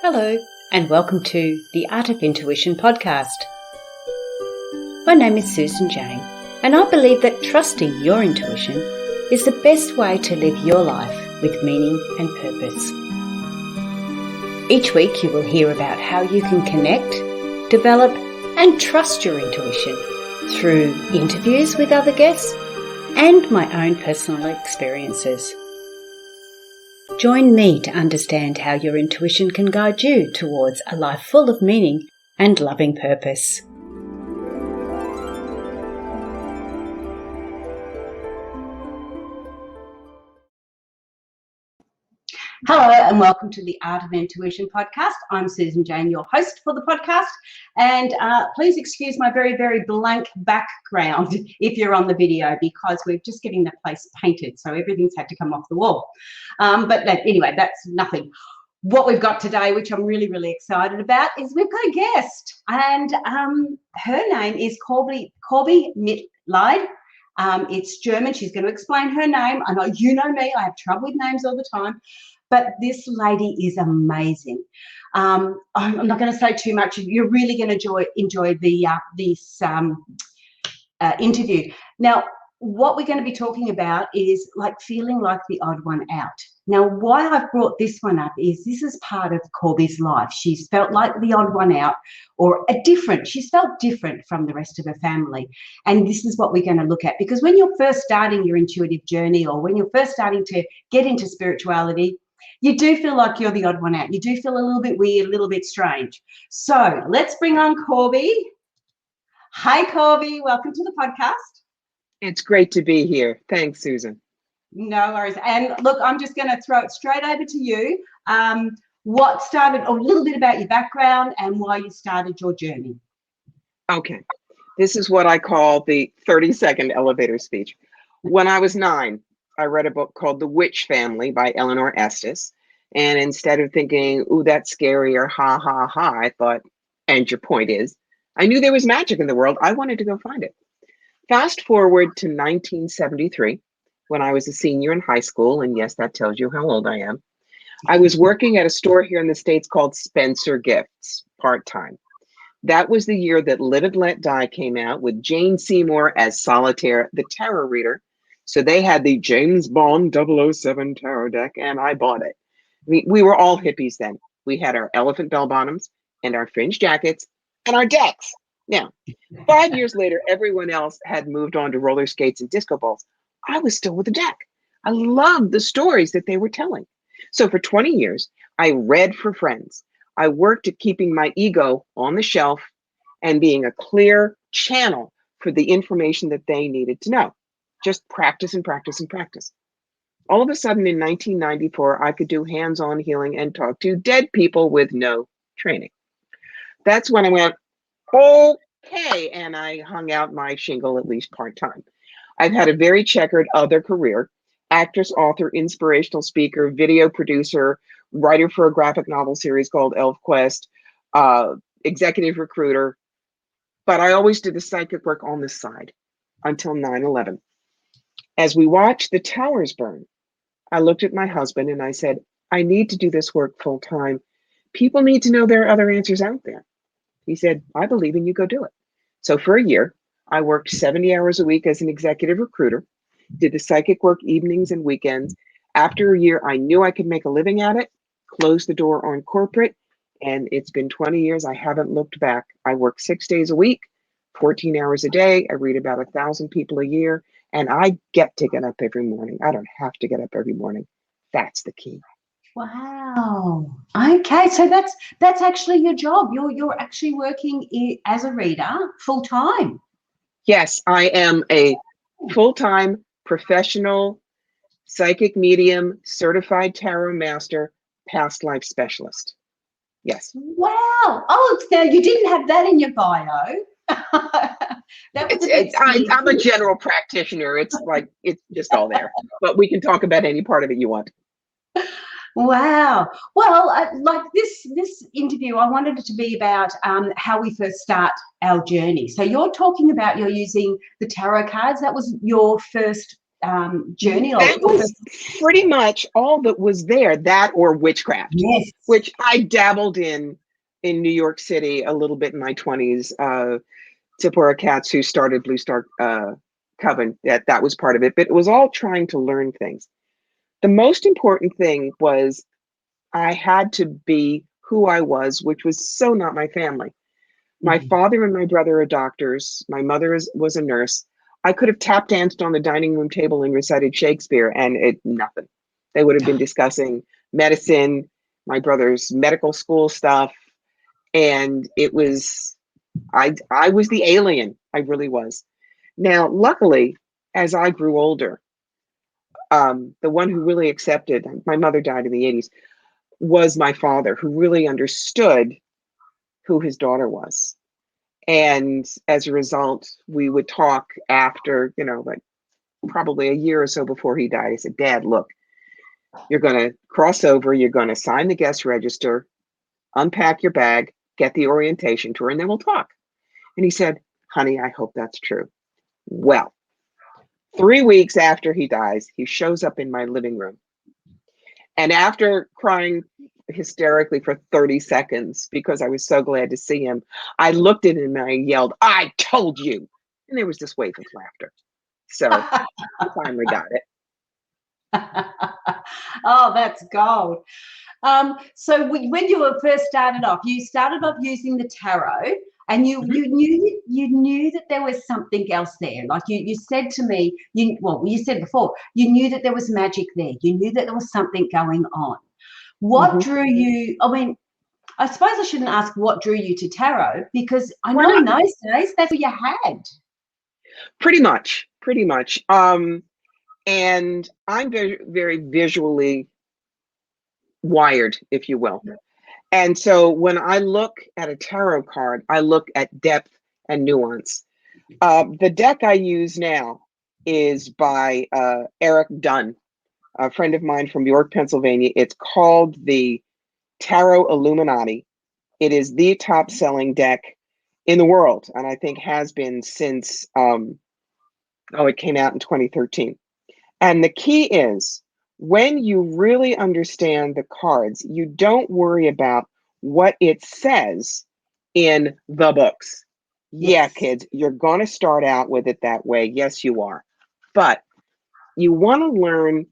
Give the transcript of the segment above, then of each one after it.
Hello, and welcome to the Art of Intuition podcast. My name is Susan Jane, and I believe that trusting your intuition is the best way to live your life with meaning and purpose. Each week you will hear about how you can connect, develop, and trust your intuition through interviews with other guests and my own personal experiences. Join me to understand how your intuition can guide you towards a life full of meaning and loving purpose. Hello and welcome to the Art of Intuition podcast. I'm Susan Jane, your host for the podcast. And please excuse my very, very blank background if you're on the video, because we're just getting the place painted. So everything's had to come off the wall. Anyway, that's nothing. What we've got today, which I'm really, really excited about, is we've got a guest. And her name is Corbie Mitleid. It's German. She's going to explain her name. I know you know me. I have trouble with names all the time. But this lady is amazing. I'm not going to say too much. You're really going to enjoy this interview. Now, what we're going to be talking about is like feeling like the odd one out. Now, why I've brought this one up is this is part of Corbie's life. She's felt like the odd one out, or she's felt different from the rest of her family. And this is what we're going to look at, because when you're first starting your intuitive journey, or when you're first starting to get into spirituality, you do feel like you're the odd one out. You do feel a little bit weird, a little bit strange. So let's bring on Corbie. Hi, Corbie. Welcome to the podcast. It's great to be here. Thanks, Susan. No worries. And look, I'm just going to throw it straight over to you. What started, or a little bit about your background and why you started your journey. Okay. This is what I call the 30-second elevator speech. When I was 9, I read a book called The Witch Family by Eleanor Estes. And instead of thinking, ooh, that's scary, or ha, ha, ha, I thought, and your point is, I knew there was magic in the world. I wanted to go find it. Fast forward to 1973, when I was a senior in high school, and yes, that tells you how old I am. I was working at a store here in the States called Spencer Gifts, part-time. That was the year that Live and Let Die came out, with Jane Seymour as Solitaire, the tarot reader. So they had the James Bond 007 tarot deck, and I bought it. We were all hippies then. We had our elephant bell bottoms and our fringe jackets and our decks. Now, 5 years later, everyone else had moved on to roller skates and disco balls. I was still with the deck. I loved the stories that they were telling. So for 20 years, I read for friends. I worked at keeping my ego on the shelf and being a clear channel for the information that they needed to know. Just practice and practice and practice. All of a sudden in 1994, I could do hands-on healing and talk to dead people with no training. That's when I went, okay, and I hung out my shingle at least part-time. I've had a very checkered other career: actress, author, inspirational speaker, video producer, writer for a graphic novel series called ElfQuest, executive recruiter. But I always did the psychic work on the side until 9/11. As we watched the towers burn, I looked at my husband and I said, I need to do this work full time. People need to know there are other answers out there. He said, I believe in you, go do it. So for a year, I worked 70 hours a week as an executive recruiter, did the psychic work evenings and weekends. After a year, I knew I could make a living at it, closed the door on corporate, and it's been 20 years. I haven't looked back. I work 6 days a week, 14 hours a day. I read about 1,000 people a year. And I get to get up every morning. I don't have to get up every morning. That's the key. Wow. Okay, so that's actually your job. You're actually working as a reader full time. Yes, I am a full-time professional psychic medium, certified tarot master, past life specialist. Yes. Wow. Oh, now you didn't have that in your bio. I'm a general practitioner. It's just all there, but we can talk about any part of it you want. Wow. Well, like this interview, I wanted it to be about how we first start our journey. So you're talking about you're using the tarot cards. That was your first journey of That was pretty much all that was there, that or witchcraft, yes, which I dabbled in New York City a little bit in my 20s. Zipporah Katz, who started Blue Star Coven, that was part of it, but it was all trying to learn things. The most important thing was I had to be who I was, which was so not my family. My father and my brother are doctors. My mother was a nurse. I could have tap danced on the dining room table and recited Shakespeare, and nothing. They would have been discussing medicine, my brother's medical school stuff, and it was I was the alien. I really was. Now, luckily, as I grew older, the one who really accepted, my mother died in the 80s, was my father, who really understood who his daughter was. And as a result, we would talk after, like probably a year or so before he died. He said, Dad, look, you're going to cross over, you're going to sign the guest register, unpack your bag, get the orientation tour, and then we'll talk. And he said, honey, I hope that's true. Well, 3 weeks after he dies, he shows up in my living room. And after crying hysterically for 30 seconds because I was so glad to see him, I looked at him and I yelled, I told you. And there was this wave of laughter. So I finally got it. Oh, that's gold. So when you were first started off, you started off using the tarot, and you knew that there was something else there. Like you said to me, you said before, you knew that there was magic there. You knew that there was something going on. What drew you? I mean, I suppose I shouldn't ask what drew you to tarot, because I know in those days that's what you had. Pretty much. And I'm very, very visually wired, if you will. And so when I look at a tarot card, I look at depth and nuance. The deck I use now is by Eric Dunn, a friend of mine from York, Pennsylvania. It's called the Tarot Illuminati. It is the top selling deck in the world, and I think has been since, it came out in 2013. And the key is, when you really understand the cards, you don't worry about what it says in the books. Yeah, kids, you're going to start out with it that way. Yes, you are. But you want to learn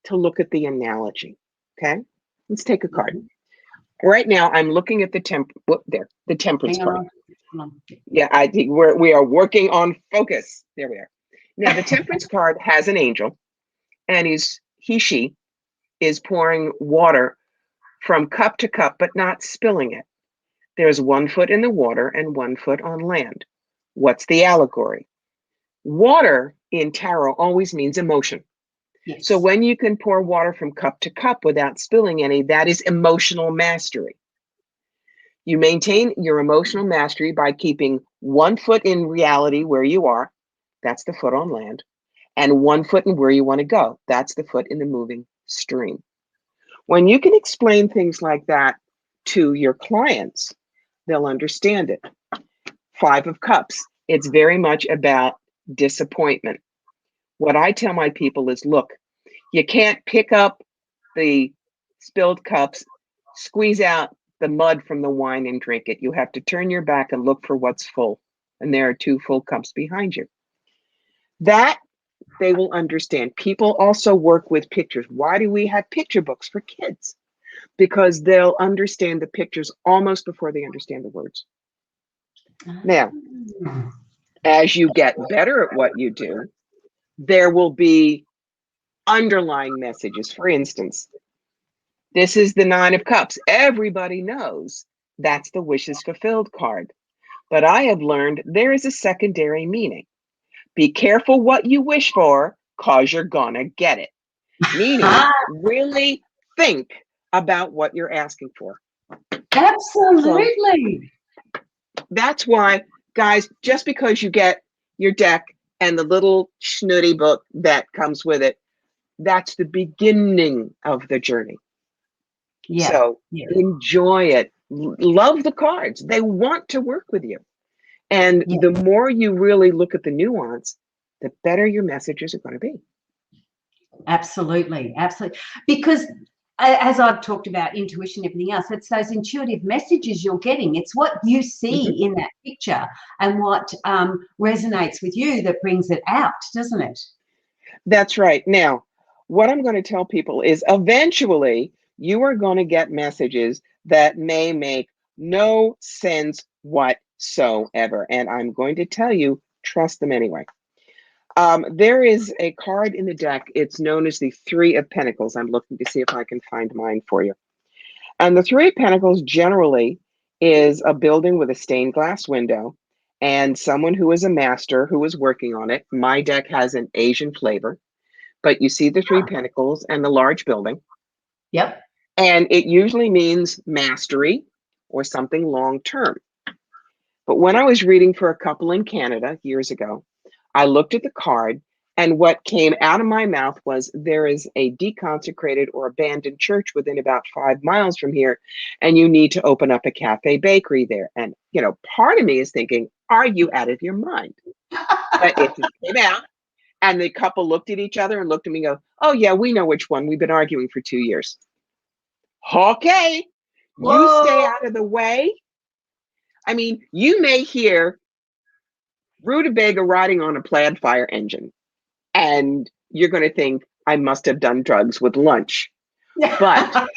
to look at the analogy. Okay, let's take a card. Right now, I'm looking at the temperance card. Yeah, I think we are working on focus. There we are. Now, the temperance card has an angel, and she is pouring water from cup to cup, but not spilling it. There's 1 foot in the water and 1 foot on land. What's the allegory? Water in tarot always means emotion. Yes. So when you can pour water from cup to cup without spilling any, that is emotional mastery. You maintain your emotional mastery by keeping 1 foot in reality where you are. That's the foot on land. And 1 foot in where you want to go. That's the foot in the moving stream. When you can explain things like that to your clients, they'll understand it. 5 of Cups. It's very much about disappointment. What I tell my people is, look, you can't pick up the spilled cups, squeeze out the mud from the wine and drink it. You have to turn your back and look for what's full. And there are 2 full cups behind you. That they will understand. People also work with pictures. Why do we have picture books for kids? Because they'll understand the pictures almost before they understand the words. Now, as you get better at what you do, there will be underlying messages. For instance, this is the 9 of Cups. Everybody knows that's the wishes fulfilled card. But I have learned there is a secondary meaning. Be careful what you wish for, because you're gonna get it. Meaning, really think about what you're asking for. Absolutely. So that's why, guys, just because you get your deck and the little snooty book that comes with it, that's the beginning of the journey. Yeah. So enjoy it. Love the cards. They want to work with you. And the more you really look at the nuance, the better your messages are going to be. Absolutely, absolutely. Because as I've talked about intuition and everything else, it's those intuitive messages you're getting. It's what you see in that picture and what resonates with you that brings it out, doesn't it? That's right. Now, what I'm going to tell people is eventually you are going to get messages that may make no sense whatsoever. And I'm going to tell you, trust them anyway. There is a card in the deck. It's known as the Three of Pentacles. I'm looking to see if I can find mine for you. And the Three of Pentacles generally is a building with a stained glass window and someone who is a master who is working on it. My deck has an Asian flavor, but you see the Three Pentacles and the large building. Yep. And it usually means mastery or something long term. But when I was reading for a couple in Canada years ago, I looked at the card, and what came out of my mouth was there is a deconsecrated or abandoned church within about 5 miles from here, and you need to open up a cafe bakery there. And, you know, part of me is thinking, are you out of your mind? But it just came out, and the couple looked at each other and looked at me and go, oh, yeah, we know which one. We've been arguing for 2 years. Okay, you stay Whoa. out of the way. I mean, you may hear rutabaga riding on a plaid fire engine, and you're going to think, I must have done drugs with lunch. But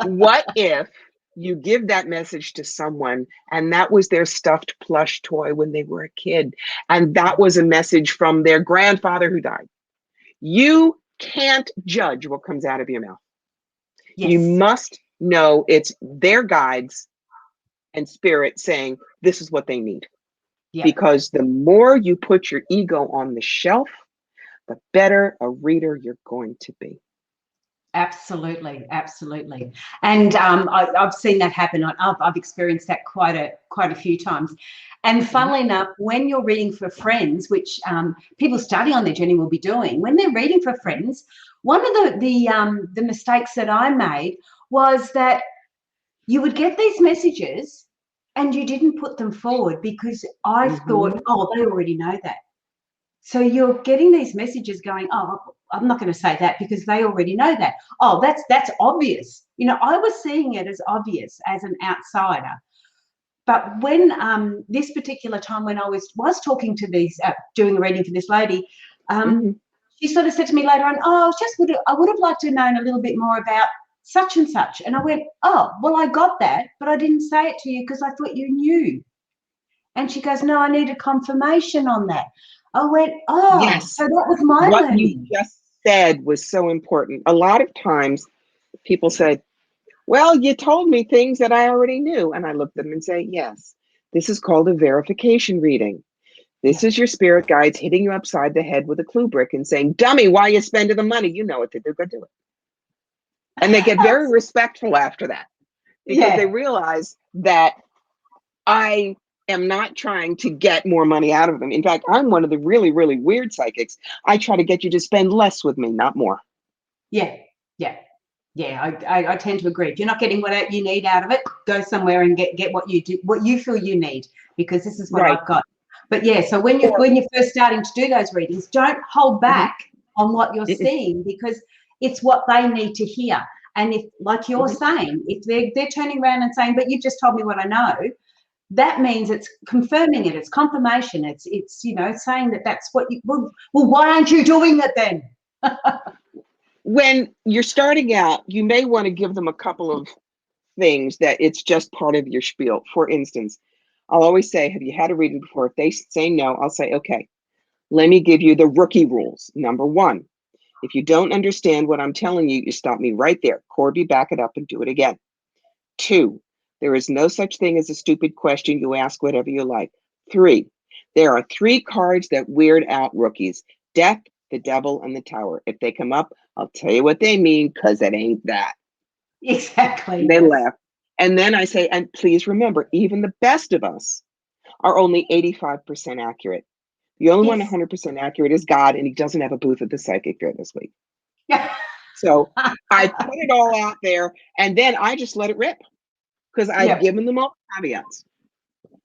what if you give that message to someone and that was their stuffed plush toy when they were a kid, and that was a message from their grandfather who died? You can't judge what comes out of your mouth. You Yes. must know it's their guides and spirit saying this is what they need. Yep. Because the more you put your ego on the shelf, the better a reader you're going to be. Absolutely, absolutely. And I've seen that happen. I've experienced that quite a few times. And funnily enough, when you're reading for friends, which people starting on their journey will be doing, when they're reading for friends, one of the mistakes that I made was that you would get these messages and you didn't put them forward because I thought, oh, they already know that. So you're getting these messages going, oh, I'm not going to say that because they already know that. Oh, that's obvious. You know, I was seeing it as obvious as an outsider. But when this particular time when I was talking to these, doing a reading for this lady, she sort of said to me later on, oh, I would have liked to have known a little bit more about such and such. And I went, oh, well, I got that, but I didn't say it to you because I thought you knew. And she goes, no, I needed confirmation on that. I went, oh, Yes. so that was my what learning. You just said was so important. A lot of times people said, well, you told me things that I already knew. And I looked at them and say, yes, this is called a verification reading. This is your spirit guides hitting you upside the head with a clue brick and saying, dummy, why are you spending the money? You know what to do, go do it. And they get very respectful after that because they realize that I am not trying to get more money out of them. In fact, I'm one of the really, really weird psychics. I try to get you to spend less with me, not more. Yeah. I tend to agree. If you're not getting what you need out of it, go somewhere and get what you feel you need, because this is what I've got. But yeah, so when you're first starting to do those readings, don't hold back on what you're seeing, because it's what they need to hear. And if, like you're saying, if they're turning around and saying, but you've just told me what I know, that means it's confirming it, it's confirmation, it's you know, saying that that's what you, well, why aren't you doing it then? When you're starting out, you may want to give them a couple of things that it's just part of your spiel. For instance, I'll always say, have you had a reading before? If they say no, I'll say, okay, let me give you the rookie rules. Number one, if you don't understand what I'm telling you, you stop me right there. Corbie, back it up and do it again. 2, there is no such thing as a stupid question. You ask whatever you like. 3, there are 3 cards that weird out rookies: Death, the Devil, and the Tower. If they come up, I'll tell you what they mean, because it ain't that. Exactly. And they laugh. And then I say, and please remember, even the best of us are only 85% accurate. The only one 100% accurate is God, and he doesn't have a booth at the Psychic Fair this week. So I put it all out there, and then I just let it rip, because I've given them all caveats.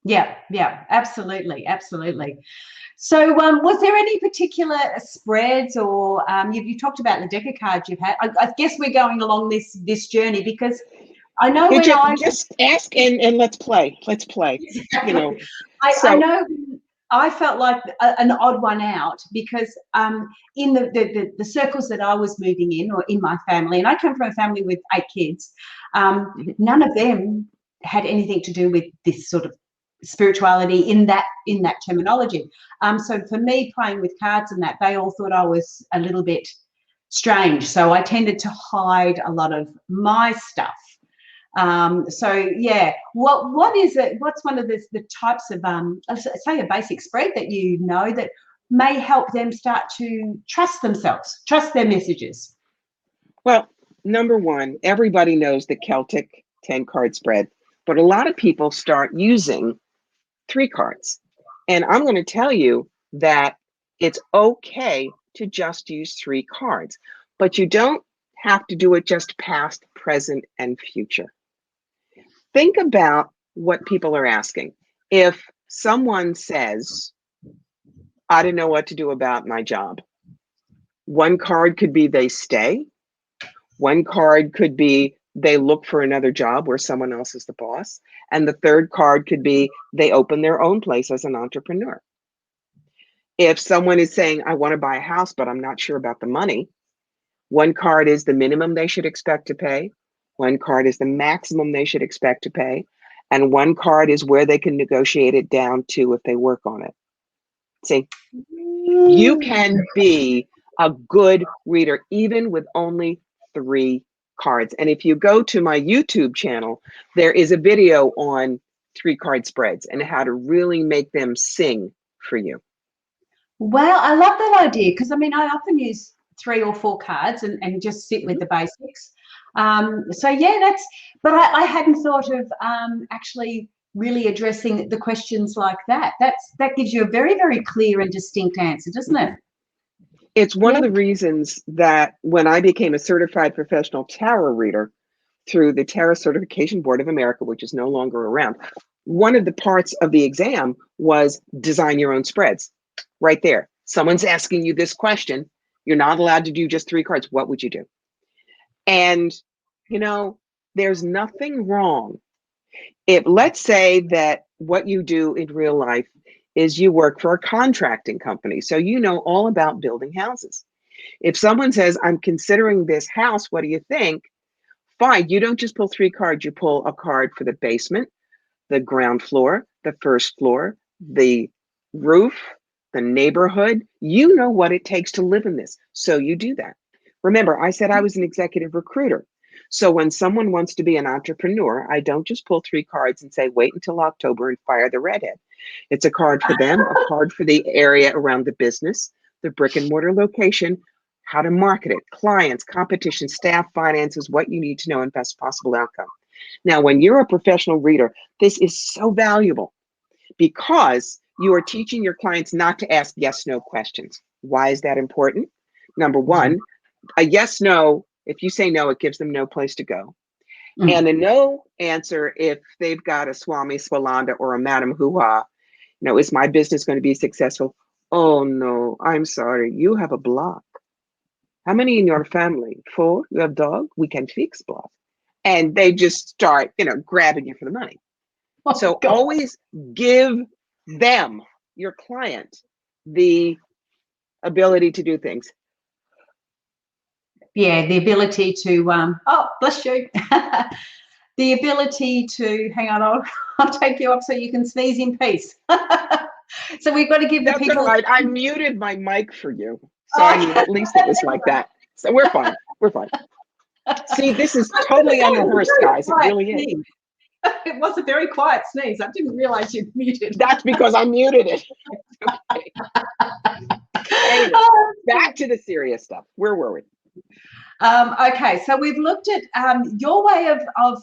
Yeah, yeah, absolutely, absolutely. So, was there any particular spreads, or you talked about the deck of cards you've had? I guess we're going along this journey because I know You when just ask and let's play. Let's play. You know. I So know I felt like an odd one out because in the circles that I was moving in, or in my family, and I come from a family with 8 kids, none of them had anything to do with this sort of spirituality in that terminology. So for me, playing with cards and that, they all thought I was a little bit strange. So I tended to hide a lot of my stuff. So yeah, what is it? What's one of the types of say a basic spread that you know that may help them start to trust themselves, trust their messages? well, number one, everybody knows the Celtic 10 card spread, but a lot of people start using 3 cards. And I'm going to tell you that it's okay to just use 3 cards, but you don't have to do it just past, present, and future. Think about what people are asking. If someone says, I don't know what to do about my job, one card could be they stay, one card could be they look for another job where someone else is the boss, and the third card could be they open their own place as an entrepreneur. If someone is saying, I want to buy a house, but I'm not sure about the money, one card is the minimum they should expect to pay, one card is the maximum they should expect to pay, and one card is where they can negotiate it down to if they work on it. See, you can be a good reader even with only 3 cards. And if you go to my YouTube channel, there is a video on 3 card spreads and how to really make them sing for you. Well, I love that idea because I mean I often use 3 or 4 cards and just sit with the basics. So yeah, but I hadn't thought of actually really addressing the questions like that. That gives you a very, very clear and distinct answer, doesn't it? It's one Yeah. of the reasons that when I became a certified professional tarot reader through the Tarot Certification Board of America, which is no longer around, one of the parts of the exam was design your own spreads. Right there. Someone's asking you this question. You're not allowed to do just 3 cards. What would you do? And, you know, there's nothing wrong. If let's say that what you do in real life is you work for a contracting company, so you know all about building houses. If someone says, I'm considering this house, what do you think? Fine, you don't just pull 3 cards, you pull a card for the basement, the ground floor, the first floor, the roof, the neighborhood. You know what it takes to live in this. So you do that. Remember, I said I was an executive recruiter. So when someone wants to be an entrepreneur, I don't just pull 3 cards and say, wait until October and fire the redhead. It's a card for them, a card for the area around the business, the brick and mortar location, how to market it, clients, competition, staff, finances, what you need to know, and best possible outcome. Now, when you're a professional reader, this is so valuable because you are teaching your clients not to ask yes, no questions. Why is that important? Number one, a yes, no, if you say no, it gives them no place to go. And a no answer, if they've got a Swami Swalanda or a Madam Hoo-Ha, is my business going to be successful? Oh no, I'm sorry, you have a block. How many in your family? 4? You have dog? We can fix block. And they just start, grabbing you for the money. Oh, So God. always give them, your client, the ability to do things. Yeah, the ability to oh, bless you. The ability to hang on, I'll take you up so you can sneeze in peace. So we've got to give the That's people. all right. I muted my mic for you. So I mean, at least it was like that. So we're fine. We're fine. See, this is totally unrehearsed, guys. It really is. It was a very quiet sneeze. I didn't realize you muted. That's because I muted it. Okay. Anyway, back to the serious stuff. Where were we? Okay, so we've looked at your way of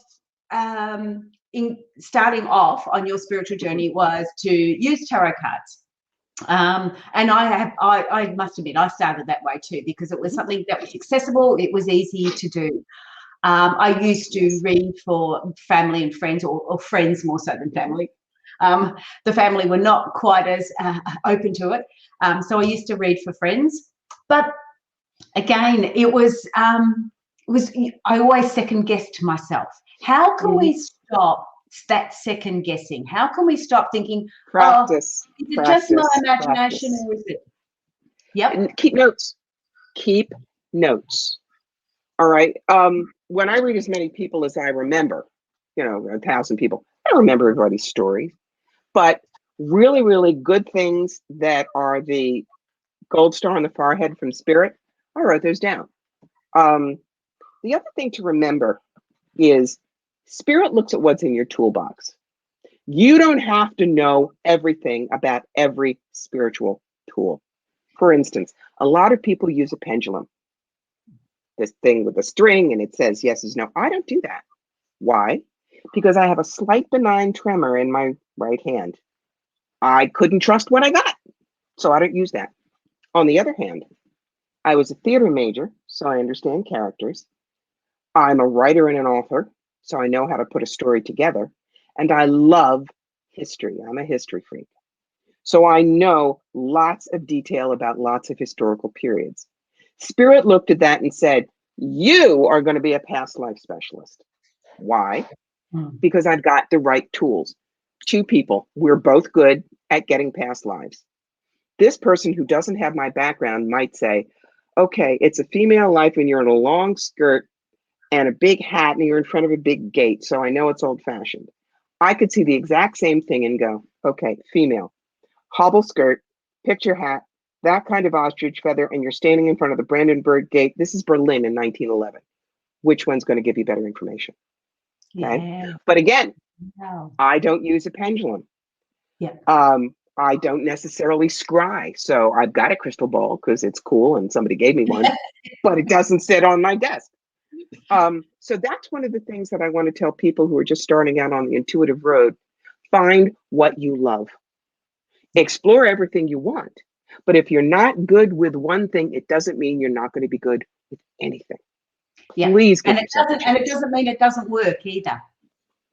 in starting off on your spiritual journey was to use tarot cards. And I must admit, I started that way too because it was something that was accessible. It was easy to do. I used to read for family and friends, or friends more so than family. The family were not quite as open to it. So I used to read for friends. But again, it was I always second guessed myself. How can we stop that second guessing? How can we stop thinking, Practice. is it just my imagination or is it? Yep. And keep notes. Keep notes. All right. When I read as many people as I remember, 1,000 people, I don't remember everybody's stories, but really, really good things that are the gold star on the forehead from Spirit, I wrote those down. The other thing to remember is Spirit looks at what's in your toolbox. You don't have to know everything about every spiritual tool. For instance, a lot of people use a pendulum, this thing with a string, and it says yes is no. I don't do that. Why? Because I have a slight benign tremor in my right hand. I couldn't trust what I got, so I don't use that. On the other hand, I was a theater major, so I understand characters. I'm a writer and an author, so I know how to put a story together. And I love history. I'm a history freak. So I know lots of detail about lots of historical periods. Spirit looked at that and said, you are going to be a past life specialist. Why? Because I've got the right tools. Two people, we're both good at getting past lives. This person who doesn't have my background might say, okay, it's a female life and you're in a long skirt and a big hat and you're in front of a big gate, so I know it's old fashioned. I could see the exact same thing and go, okay, female, hobble skirt, picture hat, that kind of ostrich feather, and you're standing in front of the Brandenburg Gate. This is Berlin in 1911. Which one's going to give you better information? Okay. Yeah. But again, I don't use a pendulum. Yeah. I don't necessarily scry. So I've got a crystal ball because it's cool and somebody gave me one, but it doesn't sit on my desk. So that's one of the things that I want to tell people who are just starting out on the intuitive road. Find what you love. Explore everything you want. But if you're not good with one thing, it doesn't mean you're not going to be good with anything. Yeah. Please give and it doesn't mean it doesn't work either.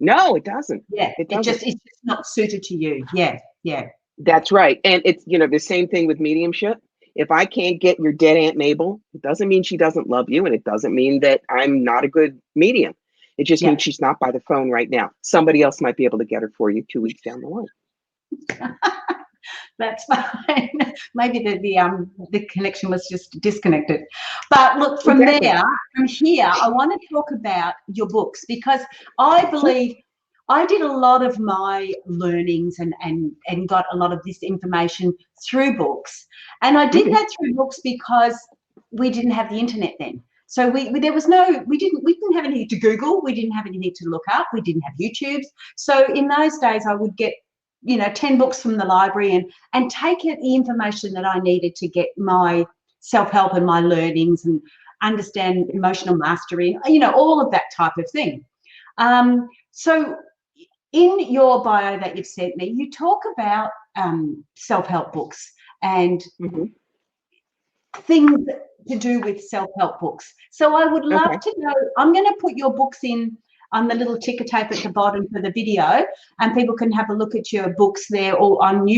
No, it doesn't. Yeah. It's just not suited to you. Yeah. Yeah. That's right. And it's, the same thing with mediumship. If I can't get your dead Aunt Mabel, it doesn't mean she doesn't love you. And it doesn't mean that I'm not a good medium. It just means she's not by the phone right now. Somebody else might be able to get her for you 2 weeks down the line. That's fine. Maybe the connection was just disconnected. But look, from here, I want to talk about your books, because I believe I did a lot of my learnings and got a lot of this information through books. And I did that through books because we didn't have the internet then. So we didn't have anything to Google. We didn't have anything to look up. We didn't have YouTubes. So in those days, I would get 10 books from the library and take it the information that I needed to get my self-help and my learnings and understand emotional mastery, all of that type of thing. So in your bio that you've sent me, you talk about self-help books and things to do with self-help books. So I would love to know, I'm going to put your books in on the little ticker tape at the bottom for the video, and people can have a look at your books there or on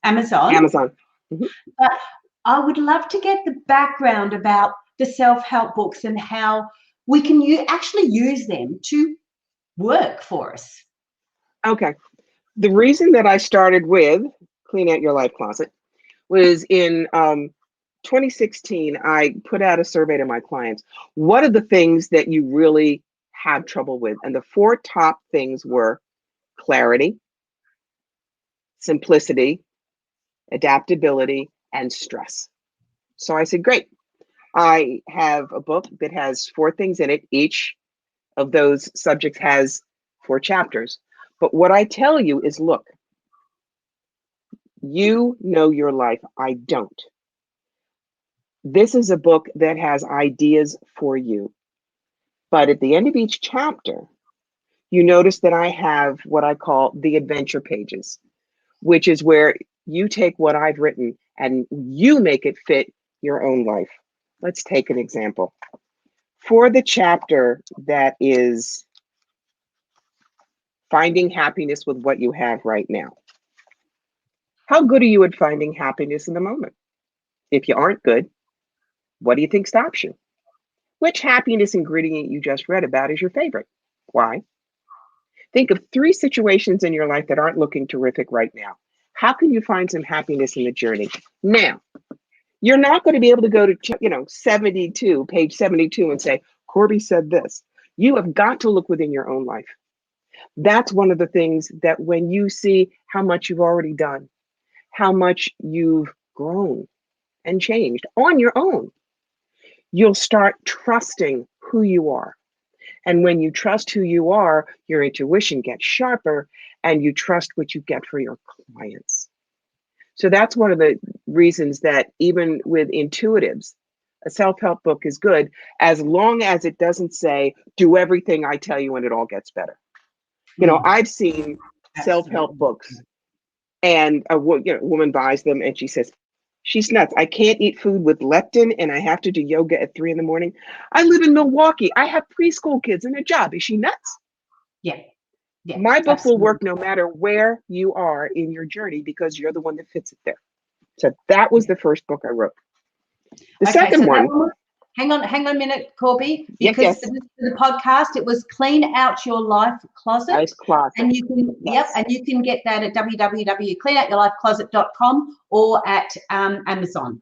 Amazon. But I would love to get the background about the self-help books and how we can actually use them to work for us. Okay. The reason that I started with Clean Out Your Life Closet was in 2016, I put out a survey to my clients. What are the things that you really have trouble with? And the 4 top things were clarity, simplicity, adaptability, and stress. So I said, great. I have a book that has 4 things in it. Each of those subjects has 4 chapters. But what I tell you is, look, you know your life. I don't. This is a book that has ideas for you. But at the end of each chapter, you notice that I have what I call the adventure pages, which is where you take what I've written and you make it fit your own life. Let's take an example. For the chapter that is Finding happiness with what you have right now. How good are you at finding happiness in the moment? If you aren't good, what do you think stops you? Which happiness ingredient you just read about is your favorite? Why? Think of 3 situations in your life that aren't looking terrific right now. How can you find some happiness in the journey? Now, you're not going to be able to go to, 72, page 72 and say, Corbie said this. You have got to look within your own life. That's one of the things that when you see how much you've already done, how much you've grown and changed on your own, you'll start trusting who you are. And when you trust who you are, your intuition gets sharper and you trust what you get for your clients. So that's one of the reasons that even with intuitives, a self-help book is good as long as it doesn't say, do everything I tell you and it all gets better. I've seen self-help books and a woman buys them and she says, she's nuts. I can't eat food with leptin and I have to do yoga at 3 a.m. I live in Milwaukee. I have preschool kids and a job. Is she nuts? Yeah. My book will work no matter where you are in your journey because you're the one that fits it there. So that was the first book I wrote. The second one. Hang on a minute, Corbie, because yes. for the podcast, it was Clean Out Your Life Closet. Nice closet. And you can, and you can get that at www.cleanoutyourlifecloset.com or at Amazon.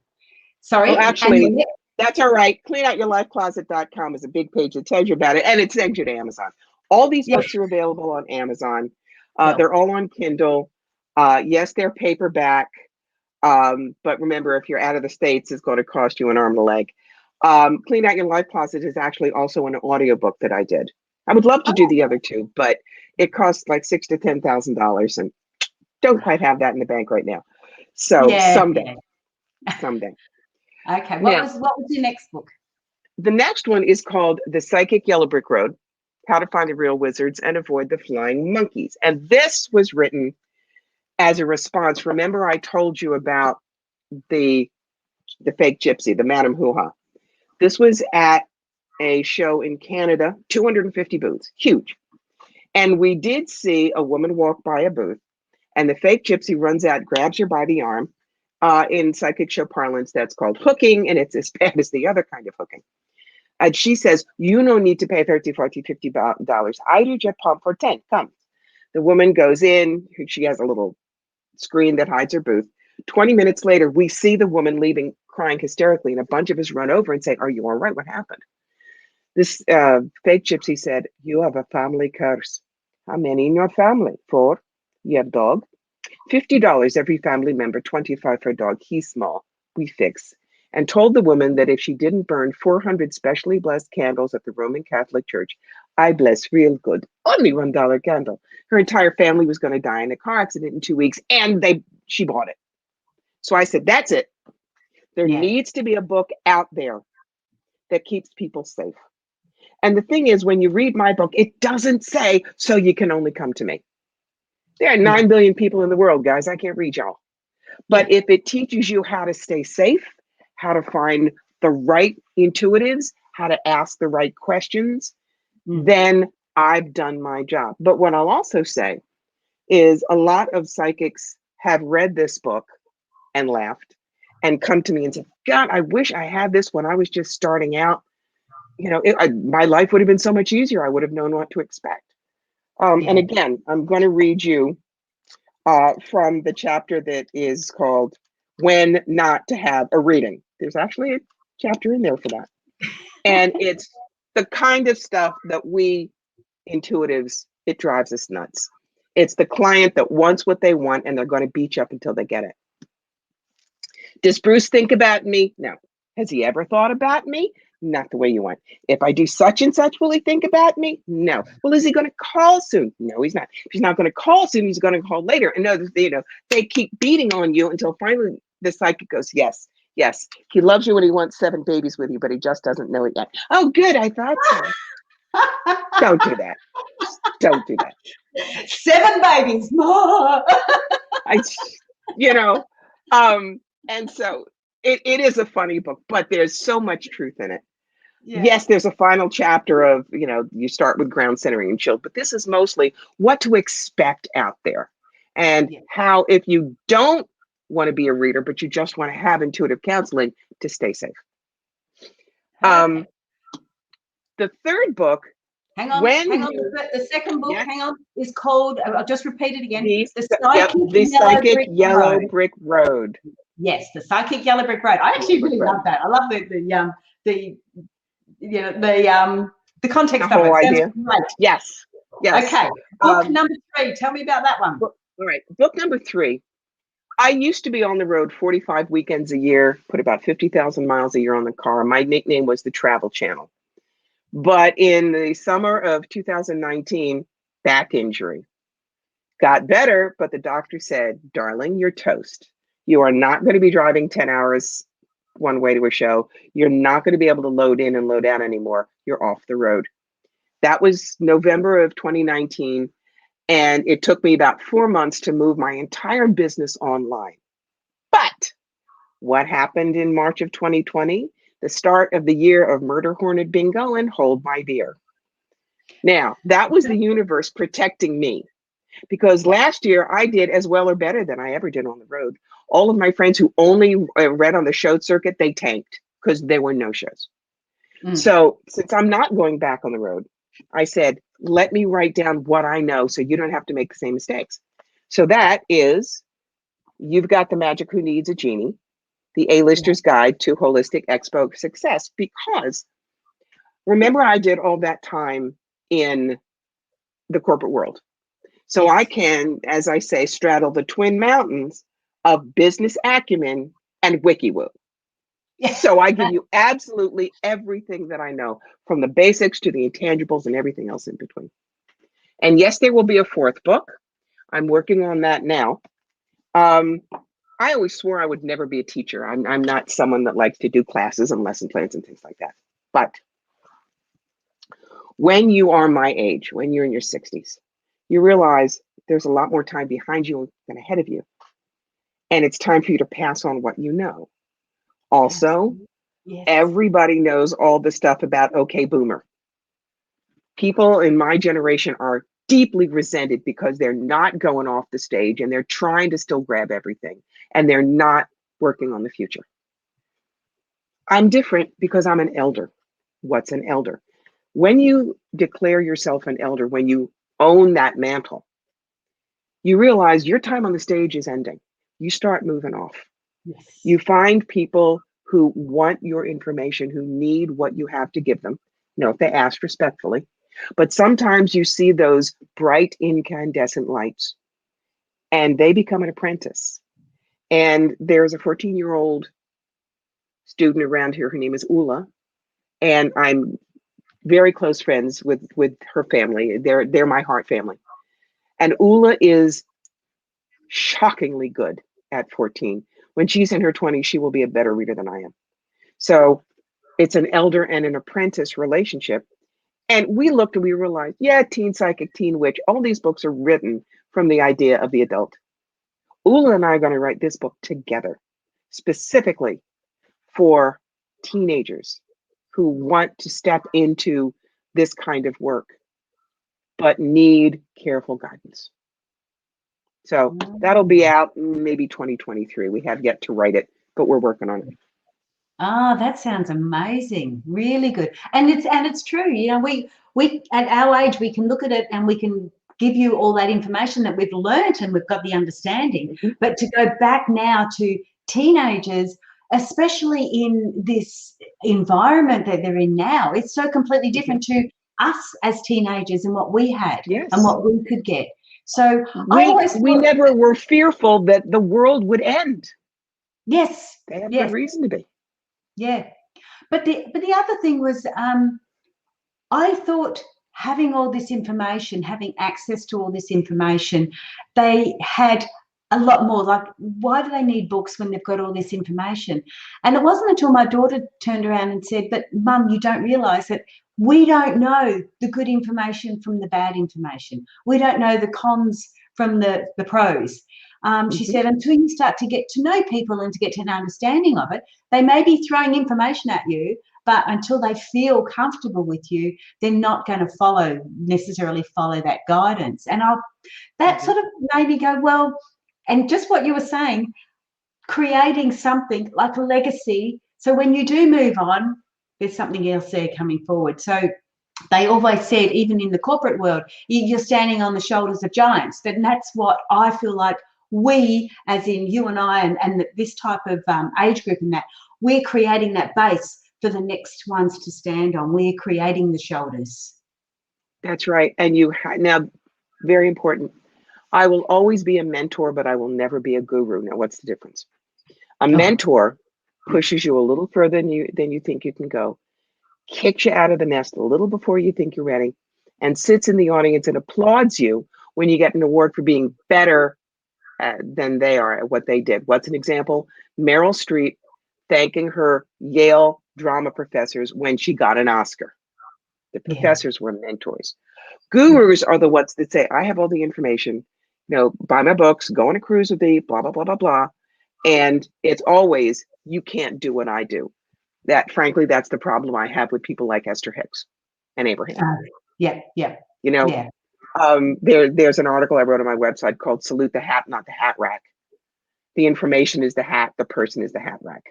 Sorry. Well, actually, that's all right. Cleanoutyourlifecloset.com is a big page that tells you about it, and it sends you to Amazon. All these books are available on Amazon. They're all on Kindle. Yes, they're paperback. But remember, if you're out of the States, it's going to cost you an arm and a leg. Clean Out Your Life Closet is actually also an audiobook that I did. I would love to do the other 2, but it costs like $6,000 to $10,000 and don't quite have that in the bank right now. So someday. Okay. What was your next book? The next one is called The Psychic Yellow Brick Road, How to Find the Real Wizards and Avoid the Flying Monkeys. And this was written as a response. Remember, I told you about the fake gypsy, the Madame Hoo-Ha. This was at a show in Canada, 250 booths, huge. And we did see a woman walk by a booth, and the fake gypsy runs out, grabs her by the arm. In psychic show parlance, that's called hooking, and it's as bad as the other kind of hooking. And she says, you no need to pay $30, $40, $50. I do just pump for 10, come. The woman goes in, she has a little screen that hides her booth. 20 minutes later, we see the woman leaving, crying hysterically, and a bunch of us run over and say, are you all right? What happened? This fake gypsy said, you have a family curse. How many in your family? 4. You have dog? $50 every family member, 25 for a dog. He's small. We fix. And told the woman that if she didn't burn 400 specially blessed candles at the Roman Catholic Church, I bless real good. Only $1 candle. Her entire family was going to die in a car accident in 2 weeks, and she bought it. So I said, that's it. There needs to be a book out there that keeps people safe. And the thing is, when you read my book, it doesn't say, so you can only come to me. There are 9 billion people in the world, guys. I can't read y'all. But if it teaches you how to stay safe, how to find the right intuitives, how to ask the right questions, then I've done my job. But what I'll also say is a lot of psychics have read this book and laughed and come to me and said, God, I wish I had this when I was just starting out. My life would have been so much easier. I would have known what to expect. And again, I'm going to read you from the chapter that is called When Not to Have a Reading. There's actually a chapter in there for that. And it's the kind of stuff that we intuitives, it drives us nuts. It's the client that wants what they want and they're going to beat you up until they get it. Does Bruce think about me? No. Has he ever thought about me? Not the way you want. If I do such and such, will he think about me? No. Well, is he going to call soon? No, he's not. If he's not going to call soon, he's going to call later. And no, they keep beating on you until finally the psychic goes, yes, yes. He loves you when he wants 7 babies with you, but he just doesn't know it yet. Oh, good. I thought so. Don't do that. Don't do that. 7 babies more. And so it is a funny book, but there's so much truth in it. Yes, there's a final chapter of, you start with ground centering and chill, but this is mostly what to expect out there and how, if you don't want to be a reader, but you just want to have intuitive counseling, to stay safe. Okay. The third book, hang on. The second book, is called, I'll just repeat it again. The Psychic Yellow Brick Road. Yes, The Psychic Yellow Brick Road. I actually really love that. I love the context of it. Idea. Great. Yes. Okay. Book number 3. Tell me about that one. All right. Book number 3. I used to be on the road 45 weekends a year, put about 50,000 miles a year on the car. My nickname was the Travel Channel. But in the summer of 2019, back injury. Got better, but the doctor said, darling, you're toast. You are not going to be driving 10 hours one way to a show. You're not going to be able to load in and load out anymore. You're off the road. That was November of 2019. And it took me about 4 months to move my entire business online. But what happened in March of 2020? The start of the year of Murder Hornet Bingo and Hold My Beer. Now, that was the universe protecting me, because last year I did as well or better than I ever did on the road. All of my friends who only read on the show circuit, they tanked because there were no shows. So since I'm not going back on the road, I said, let me write down what I know so you don't have to make the same mistakes. So that is, You've Got the Magic Who Needs a Genie, the A-Lister's Guide to Holistic Expo Success. Because remember, I did all that time in the corporate world. So I can, as I say, straddle the twin mountains of business acumen and WikiWoo. So I give you absolutely everything that I know, from the basics to the intangibles and everything else in between. And yes, there will be a 4th book. I'm working on that now. I always swore I would never be a teacher. I'm not someone that likes to do classes and lesson plans and things like that. But when you are my age, when you're in your 60s, you realize there's a lot more time behind you than ahead of you. And it's time for you to pass on what you know. Also, everybody knows all the stuff about OK Boomer. People in my generation are deeply resented because they're not going off the stage and they're trying to still grab everything and they're not working on the future. I'm different because I'm an elder. What's an elder? When you declare yourself an elder, when you own that mantle, you realize your time on the stage is ending. You start moving off. You find people who want your information, who need what you have to give them, if they ask respectfully. But sometimes you see those bright incandescent lights and they become an apprentice. And there's a 14-year-old student around here. Her name is Ula. And I'm very close friends with her family. They're my heart family. And Ula is shockingly good at 14. When she's in her 20s, she will be a better reader than I am. So it's an elder and an apprentice relationship. And we looked and we realized, Teen Psychic, Teen Witch, all these books are written from the idea of the adult. Ula and I are going to write this book together, specifically for teenagers who want to step into this kind of work, but need careful guidance. So that'll be out maybe 2023. We have yet to write it, but we're working on it. Oh, that sounds amazing. Really good. And it's true. We at our age, we can look at it and we can give you all that information that we've learnt and we've got the understanding. But to go back now to teenagers, especially in this environment that they're in now, it's so completely different to us as teenagers and what we had and what we could get. So we never were fearful that the world would end. Yes. They have good reason to be. Yeah. But the other thing was, I thought having all this information, having access to all this information, they had a lot more. Like, why do they need books when they've got all this information? And it wasn't until my daughter turned around and said, but Mum, you don't realise that we don't know the good information from the bad information. We don't know the cons from the pros. She said, until you start to get to know people and to get to an understanding of it, they may be throwing information at you but until they feel comfortable with you, they're not going to necessarily follow that guidance. And that sort of made me go, well, and just what you were saying, creating something like a legacy. So when you do move on, there's something else there coming forward. So they always said, even in the corporate world, you're standing on the shoulders of giants. And that's what I feel like we, as in you and I, and this type of age group, and that we're creating that base for the next ones to stand on. We're creating the shoulders. That's right. And now, very important. I will always be a mentor, but I will never be a guru. Now, what's the difference? A mentor pushes you a little further than you think you can go, kicks you out of the nest a little before you think you're ready, and sits in the audience and applauds you when you get an award for being better than they are at what they did. What's an example? Meryl Streep thanking her Yale drama professors when she got an Oscar. The professors were mentors. Gurus are the ones that say, I have all the information, buy my books, go on a cruise with me, blah, blah, blah, blah, blah. And it's always, you can't do what I do. That, frankly, that's the problem I have with people like Esther Hicks and Abraham. There's an article I wrote on my website called Salute the Hat, Not the Hat Rack. The information is the hat, the person is the hat rack.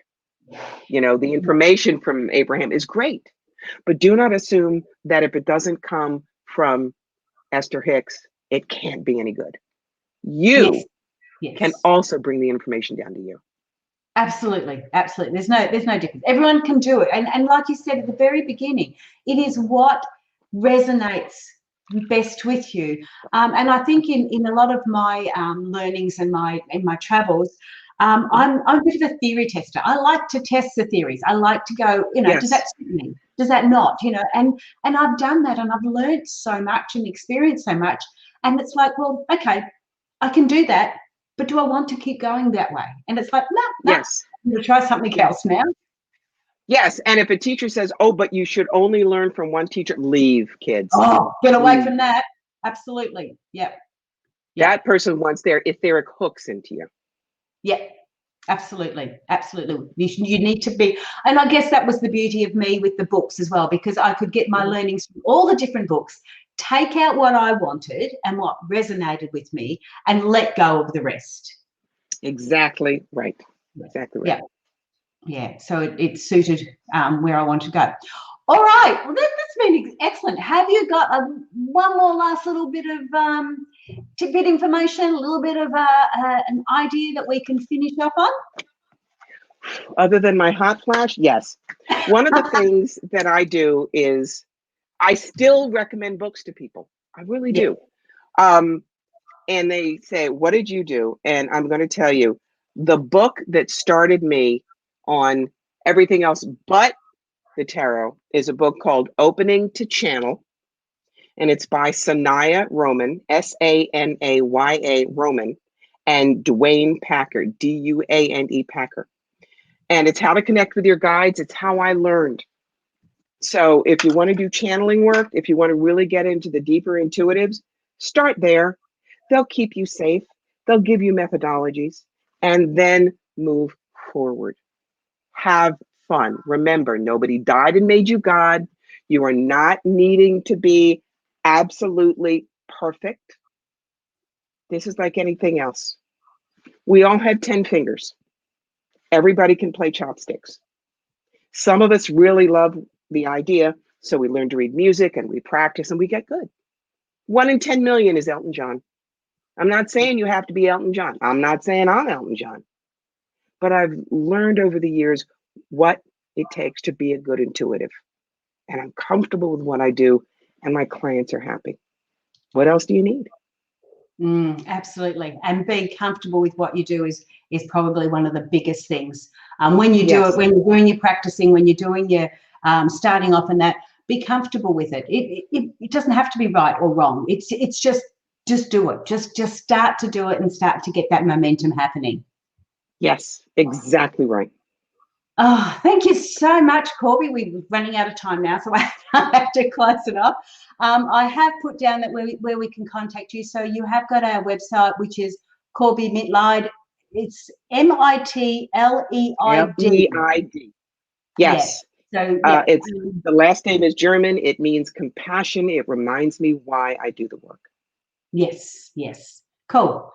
The information from Abraham is great, but do not assume that if it doesn't come from Esther Hicks, it can't be any good. You can also bring the information down to you. Absolutely. There's no difference. Everyone can do it. And like you said at the very beginning, it is what resonates best with you. And I think in a lot of my learnings and my travels, I'm a bit of a theory tester. I like to test the theories. I like to go, does that suit me? Does that not? And I've done that, and I've learned so much and experienced so much. And it's like, well, okay, I can do that, but do I want to keep going that way? And it's like, no, I'm going to try something else now. Yes, and if a teacher says, oh, but you should only learn from one teacher, leave, kids. Oh, get away from that. Absolutely. Yep. That person wants their etheric hooks into you. Yeah, absolutely. You need to be, and I guess that was the beauty of me with the books as well, because I could get my learnings from all the different books, take out what I wanted and what resonated with me, and let go of the rest. Exactly right. Yeah. So it suited where I want to go. All right. Well, that's been excellent. Have you got one more last little bit of tidbit information, a little bit of an idea that we can finish up on? Other than my hot flash, yes. One of the things that I do is I still recommend books to people. I really do. And they say, what did you do? And I'm going to tell you, the book that started me on everything else but the tarot is a book called Opening to Channel. And it's by Sanaya Roman, Sanaya Roman, and Duane Packer, Duane Packer. And it's how to connect with your guides. It's how I learned. So if you want to do channeling work, if you want to really get into the deeper intuitives, start there. They'll keep you safe. They'll give you methodologies, and then move forward. Have fun. Remember, nobody died and made you God. You are not needing to be absolutely perfect. This is like anything else. We all have 10 fingers. Everybody can play chopsticks. Some of us really love the idea, so we learn to read music and we practice and we get good. 1 in 10 million is Elton John. I'm not saying you have to be Elton John. I'm not saying I'm Elton John. But I've learned over the years what it takes to be a good intuitive. And I'm comfortable with what I do, and my clients are happy. What else do you need? Absolutely. And being comfortable with what you do is probably one of the biggest things. When you do it, when you're doing your practicing, when you're doing your starting off and that, be comfortable with it. It doesn't have to be right or wrong. It's just do it. Just start to do it and start to get that momentum happening. Yes, exactly right. Oh, thank you so much, Corbie. We're running out of time now, so I have to close it up. I have put down that where we can contact you. So you have got our website, which is Corbie Mitleid. It's Mitleid. Yes. So yeah. It's the last name is German. It means compassion. It reminds me why I do the work. Yes, yes. Cool.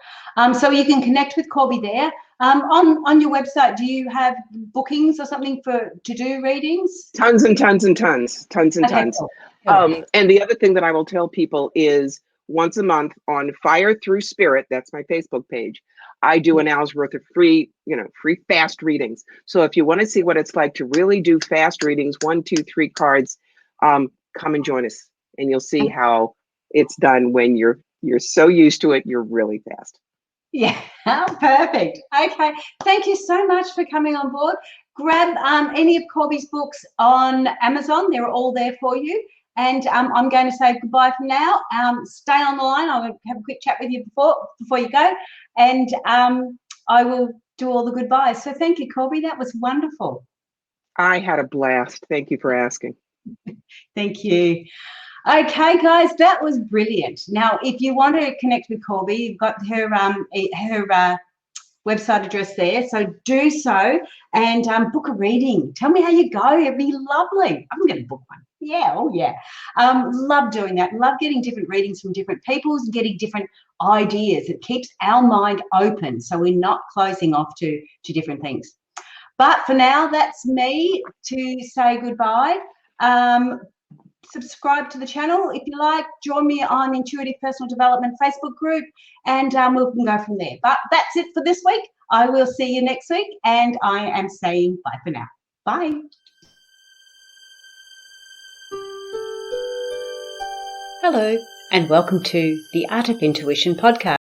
So you can connect with Corbie there. On your website, do you have bookings or something to do readings? Tons and tons and tons, tons and Okay, tons. cool. Cool. And the other thing that I will tell people is once a month on Fire Through Spirit, that's my Facebook page, I do an hour's worth of free fast readings. So if you want to see what it's like to really do fast readings, 1, 2, 3 cards, come and join us, and you'll see how it's done when you're so used to it, you're really fast. Yeah, perfect. Okay, thank you so much for coming on board. Grab any of Corbie's books on Amazon. They're all there for you. And I'm going to say goodbye for now. Stay on the line. I'll have a quick chat with you before you go. And I will do all the goodbyes. So thank you, Corbie. That was wonderful. I had a blast. Thank you for asking. Thank you. Okay, guys, that was brilliant. Now, if you want to connect with Corbie, you've got her website address there, so do so and book a reading. Tell me how you go. It'd be lovely. I'm going to book one. Yeah, oh yeah. Love doing that. Love getting different readings from different people and getting different ideas. It keeps our mind open, so we're not closing off to different things. But for now, that's me to say goodbye. Subscribe to the channel if you like. Join me on Intuitive Personal Development Facebook group, and we can go from there. But that's it for this week. I will see you next week, and I am saying bye for now. Bye. Hello, and welcome to the Art of Intuition podcast.